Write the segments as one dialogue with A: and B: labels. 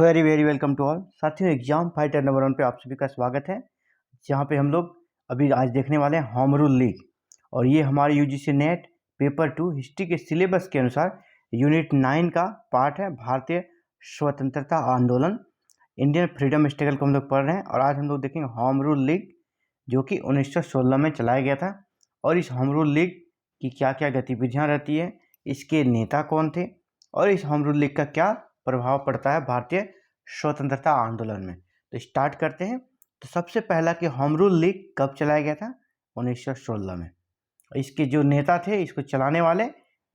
A: Very very welcome to all साथियों। Exam fighter number 1 पे आप सभी का स्वागत है, जहाँ पे हम लोग अभी आज देखने वाले हैं होम रूल लीग। और ये हमारे यूजीसी नेट पेपर 2 हिस्ट्री के सिलेबस के अनुसार यूनिट 9 का पार्ट है। भारतीय स्वतंत्रता आंदोलन, इंडियन फ्रीडम स्ट्रगल को हम लोग पढ़ रहे हैं। और आज हम लोग देखेंगे होम रूल लीग, जो कि 1916 में चलाया गया था। और इस होम रूल लीग की क्या क्या गतिविधियाँ रहती है, इसके नेता कौन थे, और इस होम रूल लीग का क्या प्रभाव पड़ता है भारतीय स्वतंत्रता आंदोलन में। तो स्टार्ट करते हैं। तो सबसे पहला कि होम रूल लीग कब चलाया गया था? 1916 में। इसके जो नेता थे, इसको चलाने वाले,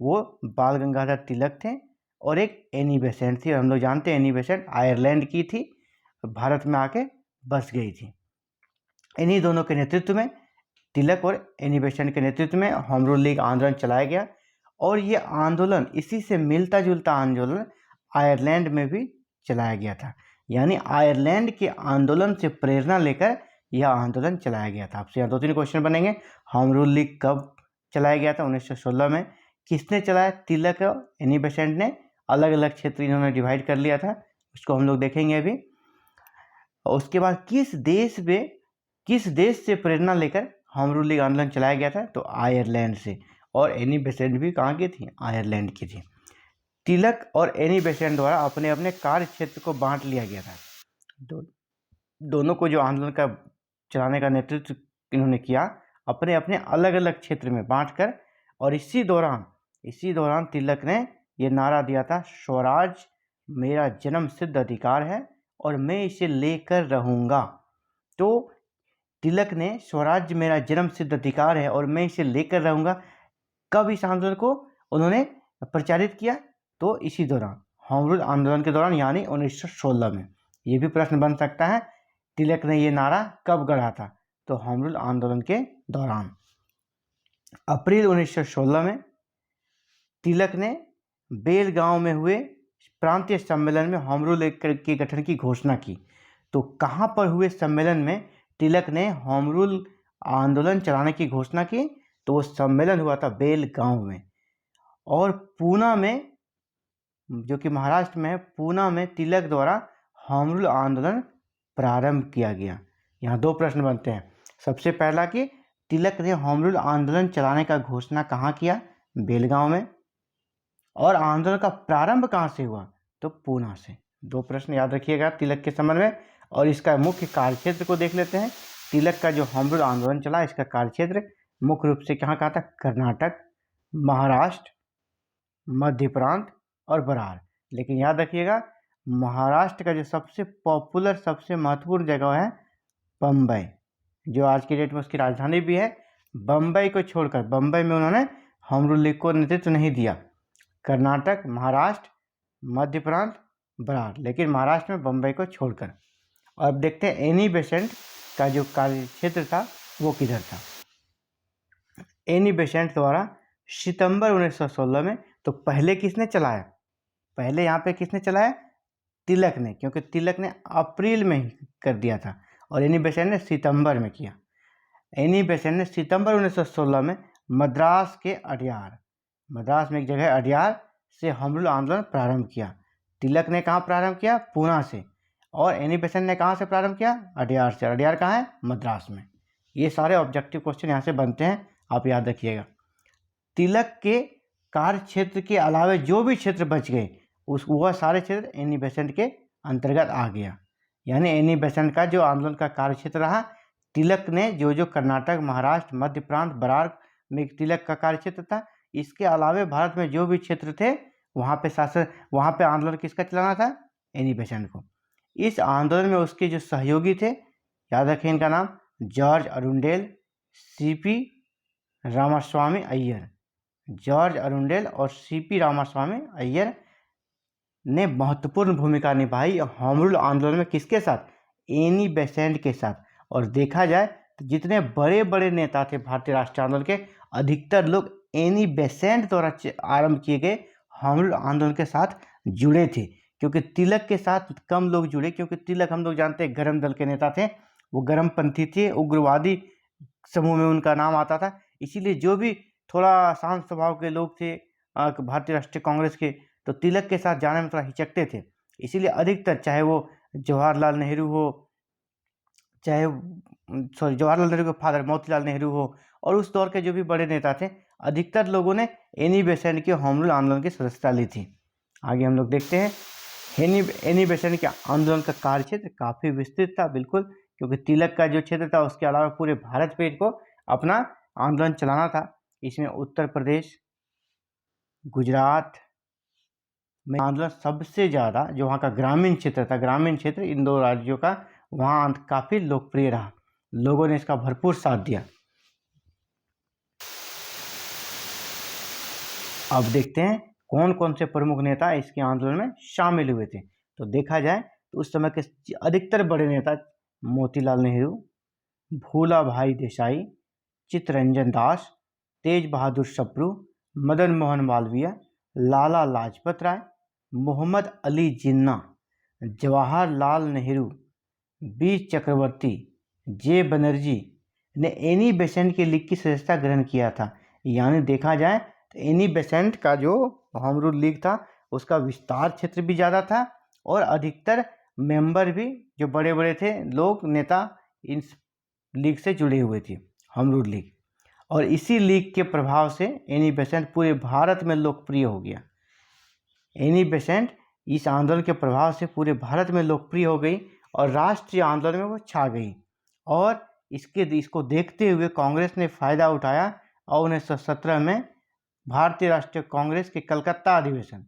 A: वो बाल गंगाधर तिलक थे और एक एनी बेसेंट थी। और हम लोग जानते हैं एनी बेसेंट आयरलैंड की थी, भारत में आके बस गई थी। इन्हीं दोनों के नेतृत्व में, तिलक और एनी बेसेंट के नेतृत्व में होम रूल लीग आंदोलन चलाया गया। और ये आंदोलन, इसी से मिलता जुलता आंदोलन आयरलैंड में भी चलाया गया था। यानी आयरलैंड के आंदोलन से प्रेरणा लेकर यह आंदोलन चलाया गया था। आपसे यहाँ 2-3 क्वेश्चन बनेंगे। होम रूल लीग कब चलाया गया था? 1916 में। किसने चलाया? तिलक और एनी बेसेंट ने। अलग अलग क्षेत्र इन्होंने डिवाइड कर लिया था, उसको हम लोग देखेंगे अभी। उसके बाद किस देश से प्रेरणा लेकर होम रूल लीग आंदोलन चलाया गया था? तो आयरलैंड से। और एनी बेसेंट भी कहाँ की थी? आयरलैंड की थी। तिलक और एनी बेसेंट द्वारा अपने अपने कार्य क्षेत्र को बांट लिया गया था। दोनों को जो आंदोलन का चलाने का नेतृत्व इन्होंने किया, अपने अपने अलग अलग क्षेत्र में बांटकर। और इसी दौरान तिलक ने ये नारा दिया था, स्वराज मेरा जन्म सिद्ध अधिकार है और मैं इसे लेकर रहूँगा। तो तिलक ने स्वराज मेरा जन्म सिद्ध अधिकार है और मैं इसे लेकर रहूँगा, कब इस आंदोलन को उन्होंने प्रचारित किया? तो इसी दौरान, होम रूल आंदोलन के दौरान, यानी 1916 में। ये भी प्रश्न बन सकता है, तिलक ने ये नारा कब गढ़ा था? तो होम रूल आंदोलन के दौरान। अप्रैल 1916 में तिलक ने बेलगांव में हुए प्रांतीय सम्मेलन में होम रूल लीग के गठन की घोषणा की। तो कहाँ पर हुए सम्मेलन में तिलक ने होम रूल आंदोलन चलाने की घोषणा की? तो वो सम्मेलन हुआ था बेलगांव में। और पूना में, जो कि महाराष्ट्र में है, पूना में तिलक द्वारा होम रूल आंदोलन प्रारंभ किया गया। यहाँ 2 प्रश्न बनते हैं। सबसे पहला कि तिलक ने होम रूल आंदोलन चलाने का घोषणा कहाँ किया? बेलगांव में। और आंदोलन का प्रारंभ कहाँ से हुआ? तो पूना से। 2 प्रश्न याद रखिएगा तिलक के संबंध में। और इसका मुख्य कार्यक्षेत्र को देख लेते हैं। तिलक का जो होम रूल आंदोलन चला, इसका कार्यक्षेत्र मुख्य रूप से कहाँ था? कर्नाटक, महाराष्ट्र, मध्य प्रांत और बरार। लेकिन याद रखिएगा, महाराष्ट्र का जो सबसे पॉपुलर, सबसे महत्वपूर्ण जगह है बम्बई, जो आज की डेट में उसकी राजधानी भी है। बम्बई को छोड़कर, बम्बई में उन्होंने होम रूल लीग को नेतृत्व नहीं दिया। कर्नाटक, महाराष्ट्र, मध्य प्रांत, बरार, लेकिन महाराष्ट्र में बम्बई को छोड़कर। और अब देखते हैं एनी बेसेंट का जो कार्यक्षेत्र था वो किधर था। एनी बेसेंट द्वारा सितंबर 1916 में। तो पहले किसने चलाया? पहले यहाँ पे किसने चलाया? तिलक ने, क्योंकि तिलक ने अप्रैल में ही कर दिया था और एनी बेसेंट ने सितंबर में किया। एनी बेसेंट ने सितंबर 1916 में मद्रास के अडयार, मद्रास में एक जगह अडयार से होम रूल आंदोलन प्रारंभ किया। तिलक ने कहाँ प्रारंभ किया? पूना से। और एनी बेसेंट ने कहाँ से प्रारंभ किया? अडयार से। अडयार कहाँ है? मद्रास में। ये सारे ऑब्जेक्टिव क्वेश्चन यहाँ से बनते हैं, आप याद रखिएगा। तिलक के कार्य क्षेत्र के अलावा जो भी क्षेत्र बच गए, वह सारे क्षेत्र एनी बेसेंट के अंतर्गत आ गया। यानी एनी बेसेंट का जो आंदोलन का कार्य क्षेत्र रहा, तिलक ने जो कर्नाटक, महाराष्ट्र, मध्य प्रांत, बरार में तिलक का कार्य क्षेत्र था, इसके अलावा भारत में जो भी क्षेत्र थे, वहाँ पे आंदोलन किसका चलाना था? एनी बेसेंट को। इस आंदोलन में उसके जो सहयोगी थे, याद रखें इनका नाम, George Arundale, C P Ramaswami Iyer. George Arundale और सीपी रामास्वामी अय्यर ने महत्वपूर्ण भूमिका निभाई होम रूल आंदोलन में। किसके साथ? एनी बेसेंट के साथ। और देखा जाए तो जितने बड़े बड़े नेता थे भारतीय राष्ट्रीय आंदोलन के, अधिकतर लोग एनी बेसेंट द्वारा आरंभ किए गए होम रूल आंदोलन के साथ जुड़े थे। क्योंकि तिलक के साथ कम लोग जुड़े, क्योंकि तिलक हम लोग जानते हैं गरम दल के नेता थे, वो गरमपंथी थे, उग्रवादी समूह में उनका नाम आता था। इसीलिए जो भी थोड़ा शांत स्वभाव के लोग थे भारतीय राष्ट्रीय कांग्रेस के, तो तिलक के साथ जाने में थोड़ा हिचकते थे। इसीलिए अधिकतर, चाहे वो जवाहरलाल नेहरू हो, चाहे जवाहरलाल नेहरू के फादर मोतीलाल नेहरू हो, और उस दौर के जो भी बड़े नेता थे, अधिकतर लोगों ने एनी बेसेंट के होम रूल आंदोलन की सदस्यता ली थी। आगे हम लोग देखते हैं, एनी बेसेंट के आंदोलन का कार्य क्षेत्र काफ़ी विस्तृत था, बिल्कुल, क्योंकि तिलक का जो क्षेत्र था उसके अलावा पूरे भारत पे इनको अपना आंदोलन चलाना था। इसमें उत्तर प्रदेश, गुजरात में आंदोलन सबसे ज़्यादा, जो वहाँ का ग्रामीण क्षेत्र था, ग्रामीण क्षेत्र इन दो राज्यों का, वहाँ काफ़ी लोकप्रिय रहा, लोगों ने इसका भरपूर साथ दिया। अब देखते हैं कौन कौन से प्रमुख नेता इसके आंदोलन में शामिल हुए थे। तो देखा जाए तो उस समय के अधिकतर बड़े नेता मोतीलाल नेहरू, भूला भाई देसाई, चित्तरंजन दास, तेज बहादुर सप्रू, मदन मोहन मालवीय, लाला लाजपत राय, मोहम्मद अली जिन्ना, जवाहरलाल नेहरू, बी चक्रवर्ती, जे बनर्जी ने एनी बेसेंट के लीग की सदस्यता ग्रहण किया था। यानी देखा जाए तो एनी बेसेंट का जो होम रूल लीग था उसका विस्तार क्षेत्र भी ज़्यादा था, और अधिकतर मेंबर भी जो बड़े बड़े थे लोग, नेता, इन लीग से जुड़े हुए थे, होम रूल लीग। और इसी लीग के प्रभाव से एनी बेसेंट पूरे भारत में लोकप्रिय हो गया। एनी बेसेंट इस आंदोलन के प्रभाव से पूरे भारत में लोकप्रिय हो गई और राष्ट्रीय आंदोलन में वो छा गई। और इसको देखते हुए कांग्रेस ने फ़ायदा उठाया और 1917 में भारतीय राष्ट्रीय कांग्रेस के कलकत्ता अधिवेशन,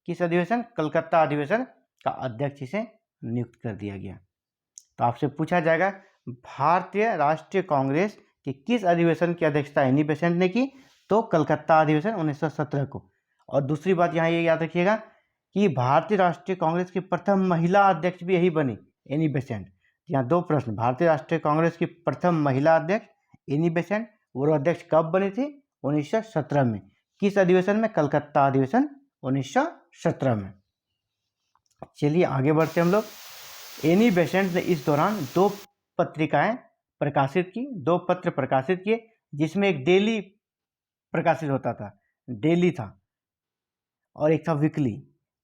A: किस अधिवेशन, कलकत्ता अधिवेशन का अध्यक्ष इसे नियुक्त कर दिया गया। तो आपसे पूछा जाएगा, भारतीय राष्ट्रीय कांग्रेस के किस अधिवेशन की अध्यक्षता एनी बेसेंट ने की? तो कलकत्ता अधिवेशन 1917 को। और दूसरी बात यहाँ ये याद रखिएगा कि भारतीय राष्ट्रीय कांग्रेस की प्रथम महिला अध्यक्ष भी यही बनी, एनी बेसेंट। यहाँ दो प्रश्न, भारतीय राष्ट्रीय कांग्रेस की प्रथम महिला अध्यक्ष एनी बेसेंट, वो अध्यक्ष कब बनी थी? 1917 में। किस अधिवेशन में? कलकत्ता अधिवेशन 1917 में। चलिए आगे बढ़ते हम लोग। एनी बेसेंट ने इस दौरान दो पत्रिकाएं प्रकाशित की, दो पत्र प्रकाशित किए, जिसमें एक डेली प्रकाशित होता था, डेली था, और एक था वीकली।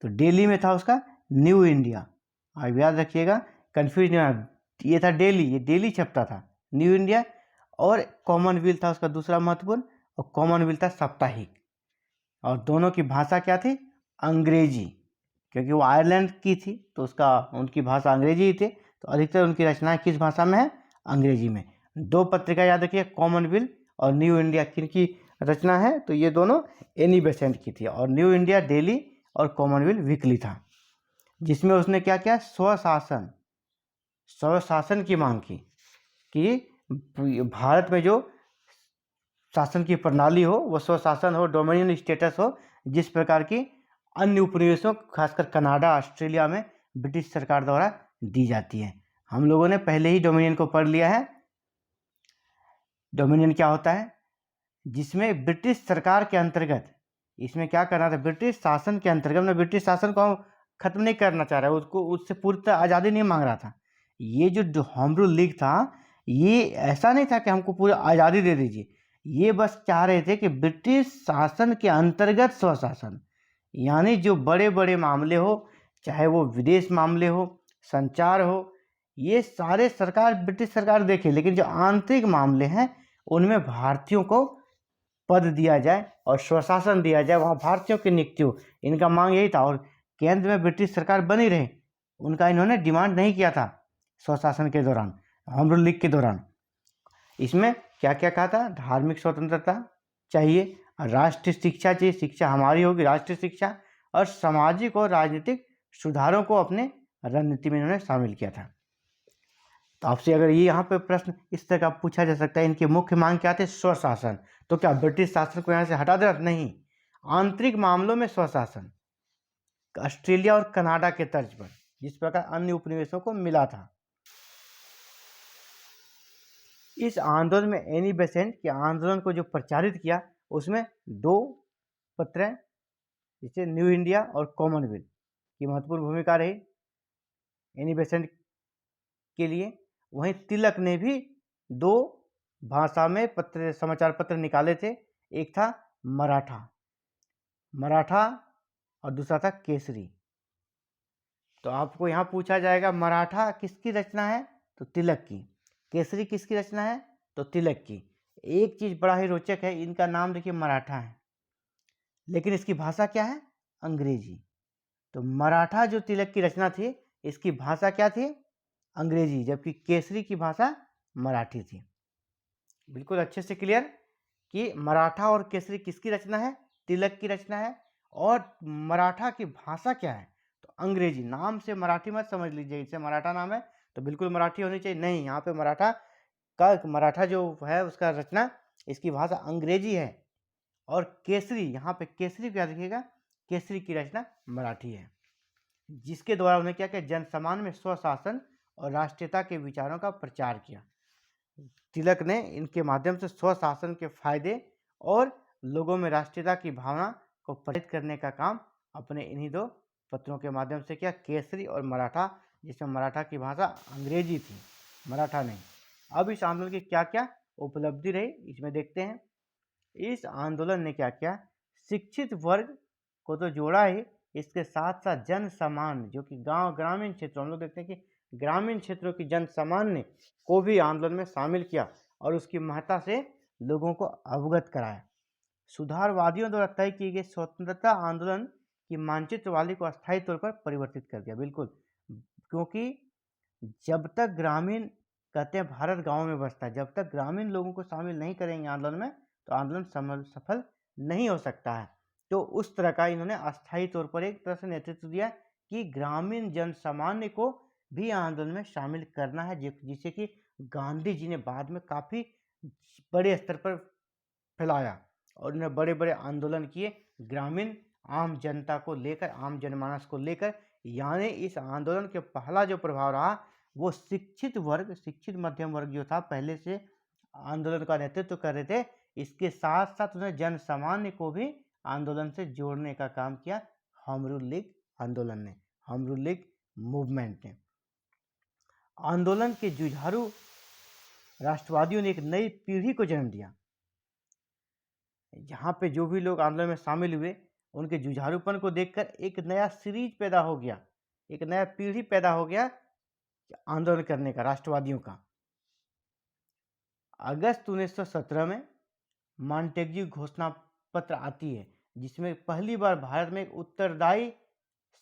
A: तो डेली में था उसका न्यू इंडिया, आप याद रखिएगा, कन्फ्यूज नहीं होना, ये था डेली, ये डेली छपता था, न्यू इंडिया। और कॉमनवेल्थ था उसका दूसरा महत्वपूर्ण, और कॉमनवेल्थ था साप्ताहिक। और दोनों की भाषा क्या थी? अंग्रेजी, क्योंकि वो आयरलैंड की थी तो उसका उनकी भाषा अंग्रेजी ही थी, तो अधिकतर उनकी रचनाएं किस भाषा में है? अंग्रेजी में। दो पत्रिका याद रखिए, कॉमनवेल्थ और न्यू इंडिया, किनकी रचना है? तो ये दोनों एनी बेसेंट की थी। और न्यू इंडिया डेली और कॉमनवेल्थ वीकली था, जिसमें उसने क्या किया? स्वशासन की मांग की कि भारत में जो शासन की प्रणाली हो वो स्वशासन हो, डोमिनियन स्टेटस हो, जिस प्रकार की अन्य उपनिवेशों, खासकर कनाडा, ऑस्ट्रेलिया में ब्रिटिश सरकार द्वारा दी जाती है। हम लोगों ने पहले ही डोमिनियन को पढ़ लिया है। डोमिनियन क्या होता है? जिसमें ब्रिटिश सरकार के अंतर्गत, इसमें क्या करना था? ब्रिटिश शासन के अंतर्गत, मैं ब्रिटिश शासन को खत्म नहीं करना चाह रहा, उसको उससे पूर्णतः आज़ादी नहीं मांग रहा था। ये जो होम रूल लीग था, ये ऐसा नहीं था कि हमको पूरी आज़ादी दे दीजिए, ये बस चाह रहे थे कि ब्रिटिश शासन के अंतर्गत स्वशासन, यानी जो बड़े बड़े मामले हो, चाहे वो विदेश मामले हो, संचार हो, ये सारे सरकार, ब्रिटिश सरकार देखे, लेकिन जो आंतरिक मामले हैं उनमें भारतीयों को पद दिया जाए और स्वशासन दिया जाए, वहाँ भारतीयों की नियुक्ति हो। इनका मांग यही था, और केंद्र में ब्रिटिश सरकार बनी रहे, उनका इन्होंने डिमांड नहीं किया था स्वशासन के दौरान, होम रूल लीग के दौरान। इसमें क्या क्या कहा था? धार्मिक स्वतंत्रता चाहिए, राष्ट्रीय शिक्षा चाहिए, शिक्षा हमारी होगी, राष्ट्रीय शिक्षा, और सामाजिक और राजनीतिक सुधारों को अपने रणनीति में इन्होंने शामिल किया था। तो आपसे अगर ये यहाँ पे प्रश्न इस तरह का पूछा जा सकता है, इनके मुख्य मांग क्या थे? स्वशासन। तो क्या ब्रिटिश शासन को यहाँ से हटा देना? नहीं, आंतरिक मामलों में स्वशासन, ऑस्ट्रेलिया और कनाडा के तर्ज पर, जिस प्रकार अन्य उपनिवेशों को मिला था। इस आंदोलन में एनी बेसेंट के आंदोलन को जो प्रचारित किया, उसमें दो पत्र हैं, जैसे न्यू इंडिया और कॉमनवेल्थ की महत्वपूर्ण भूमिका रही एनी बेसेंट के लिए। वहीं तिलक ने भी दो भाषा में पत्र, समाचार पत्र निकाले थे, एक था मराठा और दूसरा था केसरी। तो आपको यहाँ पूछा जाएगा मराठा किसकी रचना है, तो तिलक की। केसरी किसकी रचना है, तो तिलक की। एक चीज बड़ा ही रोचक है, इनका नाम देखिए मराठा है, लेकिन इसकी भाषा क्या है, अंग्रेजी। तो मराठा जो तिलक की रचना थी, इसकी भाषा क्या थी, अंग्रेजी, जबकि केसरी की भाषा मराठी थी। बिल्कुल अच्छे से क्लियर कि मराठा और केसरी किसकी रचना है, तिलक की रचना है। और मराठा की भाषा क्या है, तो अंग्रेजी। नाम से मराठी मत समझ लीजिए, इसे मराठा नाम है तो बिल्कुल मराठी होनी चाहिए, नहीं, यहाँ पे मराठा जो है उसका रचना, इसकी भाषा अंग्रेजी है। और केसरी, यहाँ पे केसरी क्या देखिएगा, केसरी की रचना मराठी है, जिसके द्वारा उन्हें क्या किया, जनसम्मान में स्वशासन और राष्ट्रीयता के विचारों का प्रचार किया। तिलक ने इनके माध्यम से स्वशासन के फायदे और लोगों में राष्ट्रीयता की भावना को प्रेरित करने का काम अपने इन्हीं दो पत्रों के माध्यम से किया, केसरी और मराठा, जिसमें मराठा की भाषा अंग्रेजी थी, मराठा नहीं। अब इस आंदोलन की क्या क्या उपलब्धि रही, इसमें देखते हैं। इस आंदोलन ने क्या किया, शिक्षित वर्ग को तो जोड़ा ही, इसके साथ साथ जन सामान्य, जो कि गांव ग्रामीण क्षेत्रों, हम लोग देखते हैं कि ग्रामीण क्षेत्रों की जन सामान्य को भी आंदोलन में शामिल किया और उसकी महत्ता से लोगों को अवगत कराया। सुधारवादियों द्वारा तय किए गए स्वतंत्रता आंदोलन की मानचित्रवादी को अस्थायी तौर पर परिवर्तित कर दिया, बिल्कुल, क्योंकि जब तक ग्रामीण, कहते हैं भारत गांवों में बसता है, जब तक ग्रामीण लोगों को शामिल नहीं करेंगे आंदोलन में, तो आंदोलन सफल नहीं हो सकता है। तो उस तरह का इन्होंने अस्थायी तौर पर एक तरह से नेतृत्व दिया कि ग्रामीण जन सामान्य को भी आंदोलन में शामिल करना है, जिसे कि गांधी जी ने बाद में काफ़ी बड़े स्तर पर फैलाया और उन्होंने बड़े बड़े आंदोलन किए ग्रामीण आम जनता को लेकर, आम जनमानस को लेकर। यानी इस आंदोलन के पहला जो प्रभाव रहा, वो शिक्षित वर्ग, शिक्षित मध्यम वर्ग जो था, पहले से आंदोलन का नेतृत्व कर रहे थे, इसके साथ साथ उन्हें जन सामान्य को भी आंदोलन से जोड़ने का काम किया होम रूल लीग आंदोलन ने, होम रूल लीग मूवमेंट ने। आंदोलन के जुझारू राष्ट्रवादियों ने एक नई पीढ़ी को जन्म दिया। यहाँ पे जो भी लोग आंदोलन में शामिल हुए, उनके जुझारूपन को देखकर एक नया सीरीज पैदा हो गया, एक नया पीढ़ी पैदा हो गया आंदोलन करने का, राष्ट्रवादियों का। अगस्त 1917 में मॉन्टेग्यू घोषणा पत्र आती है, जिसमें पहली बार भारत में एक उत्तरदायी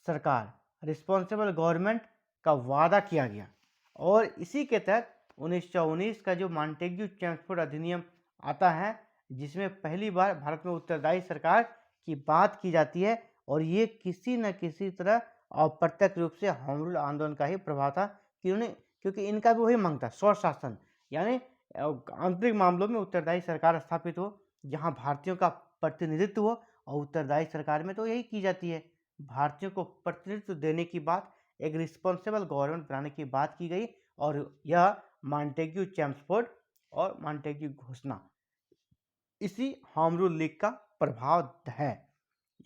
A: सरकार, रिस्पॉन्सिबल गवर्नमेंट का वादा किया गया। और इसी के तहत 1919 का जो मॉन्टेग्यू चेम्सफोर्ड अधिनियम आता है, जिसमें पहली बार भारत में उत्तरदायी सरकार की बात की जाती है। और ये किसी न किसी तरह अप्रत्यक्ष रूप से होम रूल आंदोलन का ही प्रभाव था, क्योंकि इनका भी वही मांग था, स्वशासन, यानी आंतरिक मामलों में उत्तरदायी सरकार स्थापित हो, जहां भारतीयों का प्रतिनिधित्व हो। और उत्तरदायी सरकार में तो यही की जाती है, भारतीयों को प्रतिनिधित्व देने की बात, एक रिस्पॉन्सिबल गवर्नमेंट बनाने की बात की गई। और यह मॉन्टेग्यू चेम्सफोर्ड और मॉन्टेग्यू घोषणा इसी होम रूल लीग का प्रभाव है।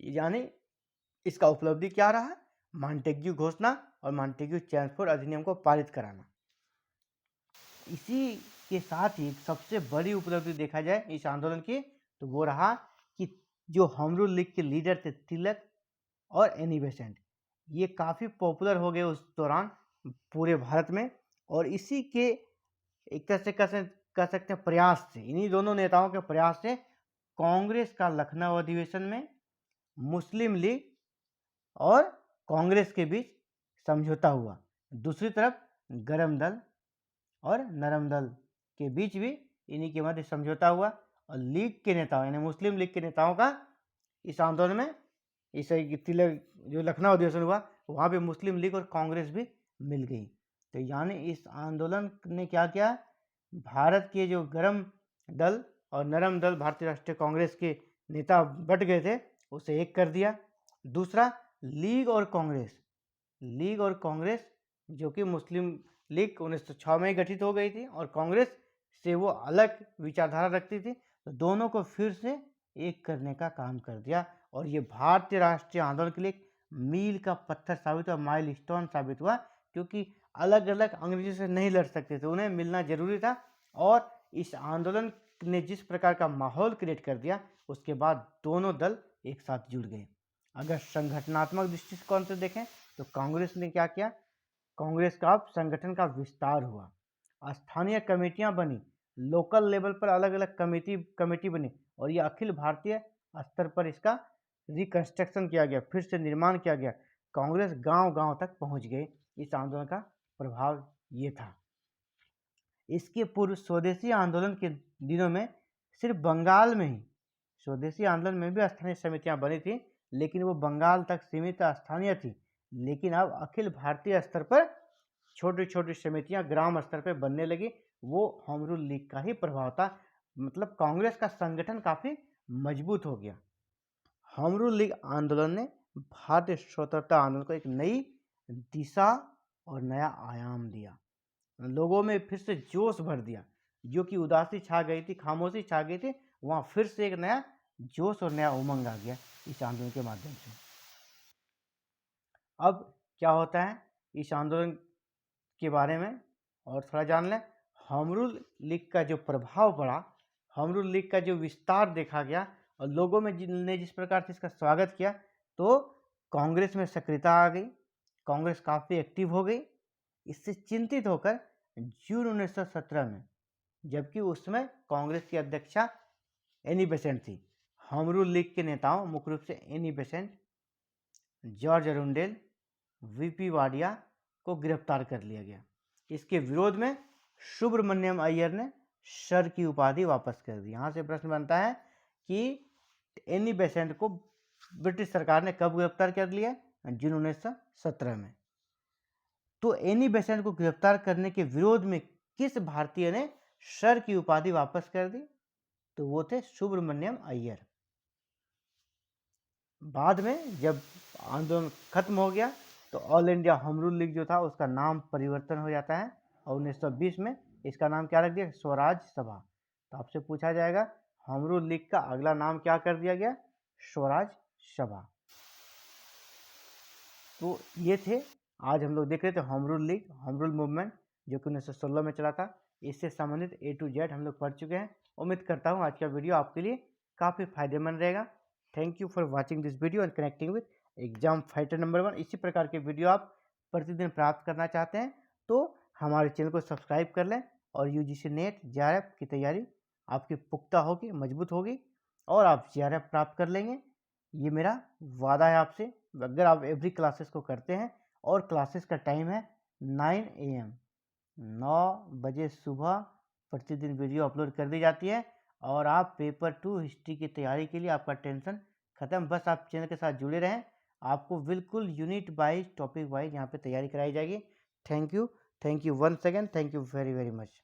A: यानी इसका उपलब्धि क्या रहा, मॉन्टेग्यू घोषणा और मॉन्टेग्यू चेम्सफोर्ड अधिनियम को पारित कराना। इसी के साथ ही सबसे बड़ी उपलब्धि देखा जाए इस आंदोलन की, तो वो रहा कि जो होम रूल लीग के लीडर थे तिलक और एनी बेसेंट, ये काफ़ी पॉपुलर हो गए उस दौरान पूरे भारत में। और इसी के एक तरह से कह सकते हैं प्रयास से, इन्हीं दोनों नेताओं के प्रयास से कांग्रेस का लखनऊ अधिवेशन में मुस्लिम लीग और कांग्रेस के बीच समझौता हुआ। दूसरी तरफ गरम दल और नरम दल के बीच भी इन्हीं के मध्य समझौता हुआ। और लीग के नेताओं, यानी मुस्लिम लीग के नेताओं का इस आंदोलन में, इस तिलक जो लखनऊ अधिवेशन हुआ, वहाँ पे मुस्लिम लीग और कांग्रेस भी मिल गई। तो यानी इस आंदोलन ने क्या किया, भारत के जो गरम दल और नरम दल भारतीय राष्ट्रीय कांग्रेस के नेता बट गए थे, उसे एक कर दिया। दूसरा, लीग और कांग्रेस जो कि मुस्लिम लीग 1906 में ही गठित हो गई थी और कांग्रेस से वो अलग विचारधारा रखती थी, तो दोनों को फिर से एक करने का काम कर दिया। और ये भारतीय राष्ट्रीय आंदोलन के लिए मील का पत्थर साबित हुआ, माइलस्टोन साबित हुआ, क्योंकि अलग अलग अंग्रेजों से नहीं लड़ सकते थे, उन्हें मिलना जरूरी था। और इस आंदोलन ने जिस प्रकार का माहौल क्रिएट कर दिया, उसके बाद दोनों दल एक साथ जुड़ गए। अगर संगठनात्मक दृष्टिकोण से देखें तो कांग्रेस ने क्या किया, कांग्रेस का अब संगठन का विस्तार हुआ, स्थानीय कमेटियां बनी, लोकल लेवल पर अलग अलग कमेटी बनी और ये अखिल भारतीय स्तर पर इसका रिकंस्ट्रक्शन किया गया, फिर से निर्माण किया गया। कांग्रेस गांव गांव तक पहुंच गई। इस आंदोलन का प्रभाव ये था। इसके पूर्व स्वदेशी आंदोलन के दिनों में सिर्फ बंगाल में ही, स्वदेशी आंदोलन में भी स्थानीय समितियां बनी थी, लेकिन वो बंगाल तक सीमित स्थानीय थी। लेकिन अब अखिल भारतीय स्तर पर छोटी छोटी समितियां ग्राम स्तर पर बनने लगी। वो होम रूल लीग का ही प्रभाव था, मतलब कांग्रेस का संगठन काफी मजबूत हो गया। होम रूल लीग आंदोलन ने भारतीय स्वतंत्रता आंदोलन को एक नई दिशा और नया आयाम दिया, लोगों में फिर से जोश भर दिया। जो कि उदासी छा गई थी, खामोशी छा गई थी, वहां फिर से एक नया जोश और नया उमंग आ गया इस आंदोलन के माध्यम से। अब क्या होता है इस आंदोलन के बारे में और थोड़ा जान लें। होम रूल लीग का जो प्रभाव पड़ा, होम रूल लीग का जो विस्तार देखा गया और लोगों में ने जिस प्रकार से इसका स्वागत किया, तो कांग्रेस में सक्रियता आ गई, कांग्रेस काफ़ी एक्टिव हो गई। इससे चिंतित होकर जून 1917 में, जबकि उस समय कांग्रेस की अध्यक्षा एनी बेसेंट थी, होम रूल लीग के नेताओं मुख्य रूप से Annie Besant, George Arundale, VP Wadia को गिरफ्तार कर लिया गया। इसके विरोध में सुब्रमण्यम अय्यर ने सर की उपाधि वापस कर दी। यहाँ से प्रश्न बनता है कि एनी बेसेंट को ब्रिटिश सरकार ने कब गिरफ्तार कर लिया? जून 1917 में। तो एनी बेसेंट को गिरफ्तार करने के विरोध में किस भारतीय ने सर की उपाधि वापस कर दी? तो वो थे सुब्रमण्यम अय्यर। बाद में जब आंदोलन खत्म हो गया तो all India home rule league जो था उसका नाम परिवर्तन हो जाता है और 1920 में इसका नाम क्या रख दिया? स्वराज सभा। तो आपसे पूछा जाएगा होम रूल लीग का अगला नाम क्या कर दिया गया? स्वराज सभा। तो ये थे आज हम लोग देख रहे थे home rule league, home rule movement जो कि 1916 में चला था। इससे संबंधित A to Z हम लोग पढ़ चुके हैं। उम्मीद करता हूँ आज का वीडियो आपके लिए काफ़ी फायदेमंद रहेगा। Thank you for watching this video and connecting with exam fighter number 1। इसी प्रकार के वीडियो आप प्रतिदिन प्राप्त करना चाहते हैं तो हमारे चैनल को सब्सक्राइब कर लें और UGC नेट JRF की तैयारी आपकी पुख्ता होगी, मजबूत होगी और आप JRF प्राप्त कर लेंगे। ये मेरा वादा है आपसे। अगर आप एवरी क्लासेस को करते हैं और क्लासेस का टाइम है 9 AM, 9 बजे सुबह प्रतिदिन वीडियो अपलोड कर दी जाती है और आप पेपर 2 हिस्ट्री की तैयारी के लिए आपका टेंशन खत्म। बस आप चैनल के साथ जुड़े रहें, आपको बिल्कुल यूनिट वाइज, टॉपिक वाइज यहाँ पे तैयारी कराई जाएगी। Thank you once again, thank you very very much.